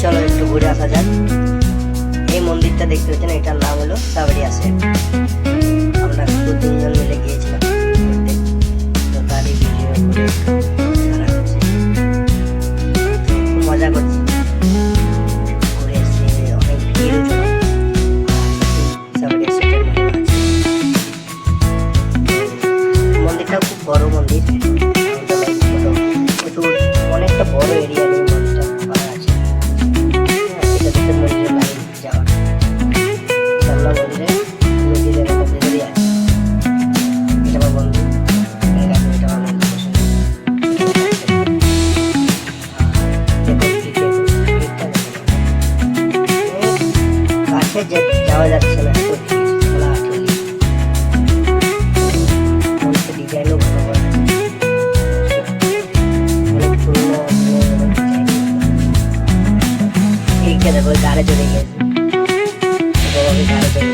চলো একটু ঘুরে আসা যাক। এই মন্দিরটা দেখতে পাচ্ছেন, এটার নাম হলো সাবরিয়া শেখ। আমরা 2-3 জন মিলে গিয়েছিলাম ঘুরতে, তো তারই ভিডিও করে ছাড়া হচ্ছে। খুব মজা করছি, ঘুরে এসে অনেক ভিড় ছিল। সাবরিয়া শেখের মহিমা আছে। মন্দিরটাও খুব বড় মন্দির, একটু অনেকটা বড় এরিয়া নিয়ে মন্দিরটা করা আছে। এটা হচ্ছে মন্দিরের লাইন যাওয়ার। আমরা মন্দিরে নদীদের মন্দিরেরই আছে। এটা আমার বন্ধু, এটা আমার বন্ধু কাছে যাওয়া যাচ্ছে না, ডিজাইনও ভালো করা আছে। অনেক পুরনো এইখানে দেখো গাড়ি চলে গিয়েছে, গাড়ি চলে